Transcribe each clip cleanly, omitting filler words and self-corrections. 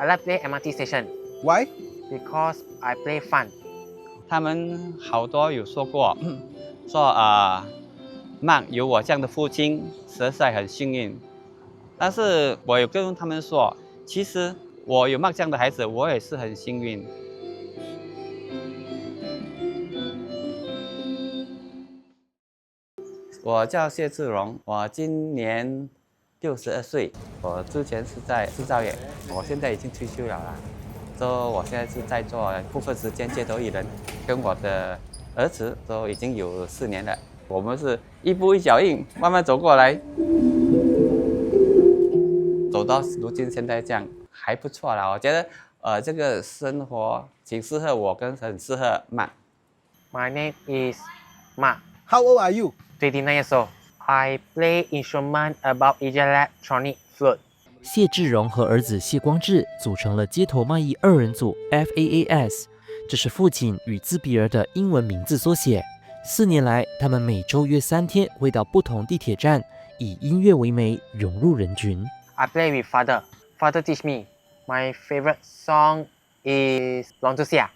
like play MRT station Why? because I play fun. 他们好多有说过，说Mark 有我这样的父亲，实在很幸运。但是我有跟他们说，其实我有 Mark 这样的孩子，我也是很幸运。我叫谢志荣，我今年62岁。我之前是在制造业，我现在已经退休了啦。我现在是在做部分时间街头艺人，跟我的儿子都已经有4年了。我们是一步一脚印，慢慢走过来，走到如今现在这样还不错啦。我觉得这个生活挺适合我，跟很适合Mark。 My name is Mark, How old are you? 29 years old. I play instrument about electronic flute. 谢志荣和儿子谢光志组成了街头卖艺2人组 FAAS， 这是父亲与自闭儿的英文名字缩写。4年来，他们每周约3天会到不同地铁站，以音乐为媒，融入人群。I play with father. Father teach me. My favorite song is Long to Sia.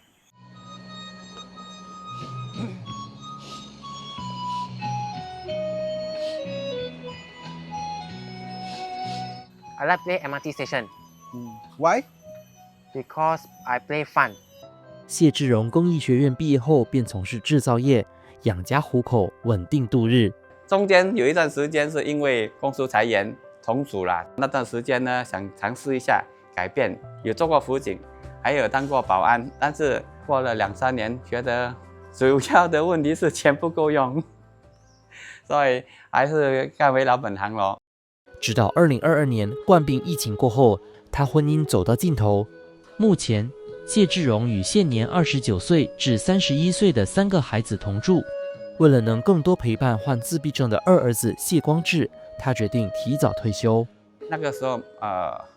I like play MRT station Why? because I play fun. 谢志荣工艺学院毕业后便从事制造业，养家糊口，稳定度日。中间有一段时间是因为公司裁员重组了，那段时间呢想尝试一下改变，有做过辅警，还有当过保安，但是过了2、3年，觉得主要的问题是钱不够用，所以还是干回老本行咯。直到2022年冠病疫情过后，他婚姻走到尽头。目前，谢志荣与现年29岁至31岁的3个孩子同住。为了能更多陪伴患自闭症的2儿子谢光志，他决定提早退休。那个时候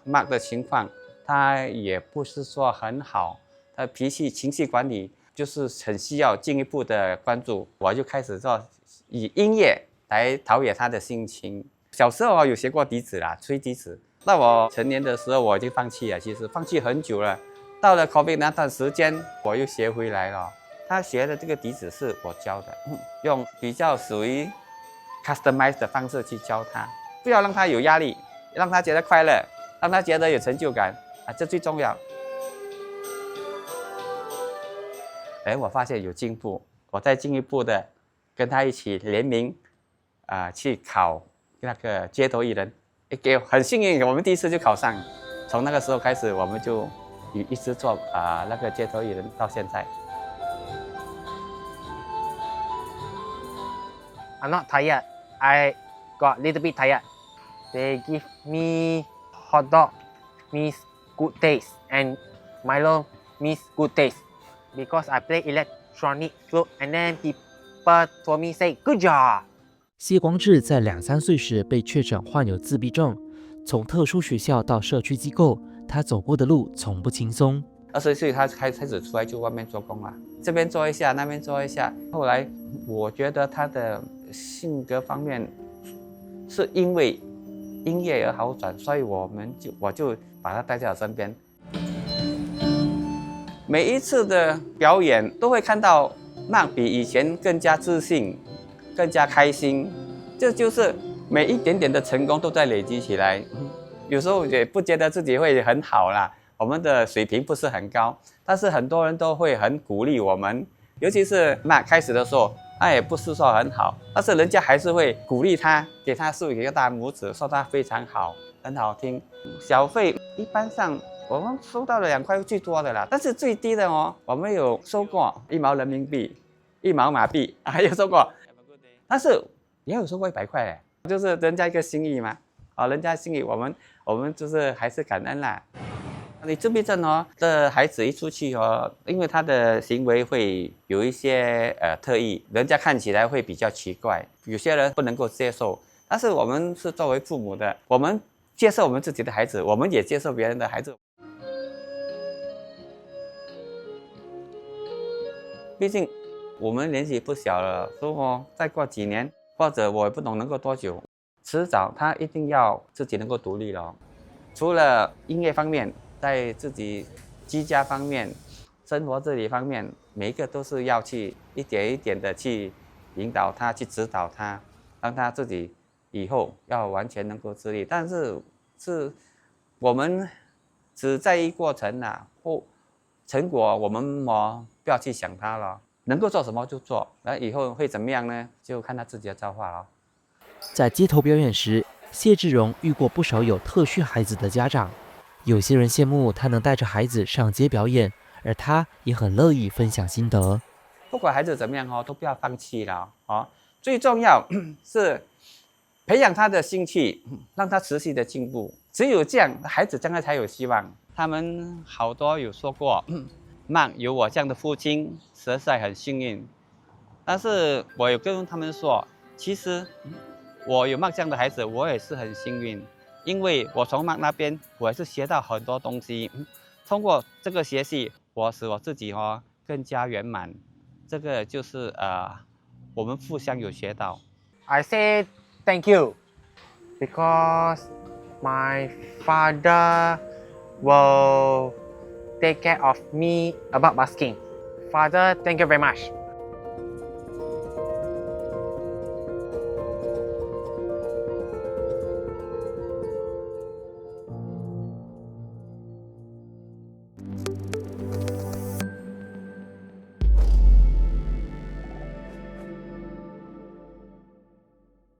，Mark 的情况他也不是说很好，他脾气、情绪管理就是很需要进一步的关注。我就开始做以音乐来陶冶他的心情。小时候有学过笛子啦，吹笛子。到我成年的时候，我已经放弃了，其实放弃很久了。到了 COVID 那段时间，我又学回来了。他学的这个笛子是我教的，用比较属于 customize 的方式去教他，不要让他有压力，让他觉得快乐，让他觉得有成就感这最重要。我发现有进步，我再进一步的跟他一起联名去考那个街头艺人，很幸运，我们第一次就考上。从那个时候开始，我们就一直做那个街头艺人到现在。I'm not tired. I got a little bit tired. They give me hot dog means good taste and Milo means good taste because I play electronic flute and then people told me say good job. 谢光志在2、3岁时被确诊患有自闭症，从特殊学校到社区机构，他走过的路从不轻松。20岁他开始出来就外面做工了，这边做一下，那边做一下。后来我觉得他的性格方面是因为音乐而好转，所以我就把他带在我身边。每一次的表演都会看到Mark比以前更加自信，更加开心。这就是每一点点的成功都在累积起来。有时候也不觉得自己会很好啦，我们的水平不是很高，但是很多人都会很鼓励我们。尤其是Mark开始的时候，他也不是说很好，但是人家还是会鼓励他，给他竖一个大拇指，说他非常好，很好听。小费一般上我们收到了2块最多的啦，但是最低的我们有收过1毛人民币、1毛马币，还有收过，但是也有收过100块嘞，就是人家一个心意嘛，人家心意我们就是还是感恩啦。你自闭症的孩子一出去因为他的行为会有一些特异，人家看起来会比较奇怪，有些人不能够接受。但是我们是作为父母的，我们接受我们自己的孩子，我们也接受别人的孩子。毕竟我们年纪不小了，如果再过几年，或者我也不懂能够多久，迟早他一定要自己能够独立了。除了音乐方面，在自己居家方面、生活自理方面，每一个都是要去一点一点的去引导他、去指导他，让他自己以后要完全能够自立。但是我们只在意过程啦，或成果我们不要去想它了，能够做什么就做，那以后会怎么样呢？就看他自己的造化了。在街头表演时，谢志荣遇过不少有特需孩子的家长，有些人羡慕他能带着孩子上街表演，而他也很乐意分享心得。不管孩子怎么样都不要放弃了最重要是培养他的兴趣，让他持续的进步。只有这样，孩子将来才有希望。他们好多有说过，有我这样的父亲，实在很幸运。但是我有跟他们说，其实我有这样的孩子，我也是很幸运，因为我从那边我也是学到很多东西。通过这个学习，使我自己更加圆满。这个就是我们互相有学到。I say thank you because my father will take care of me about basking. Father, thank you very much.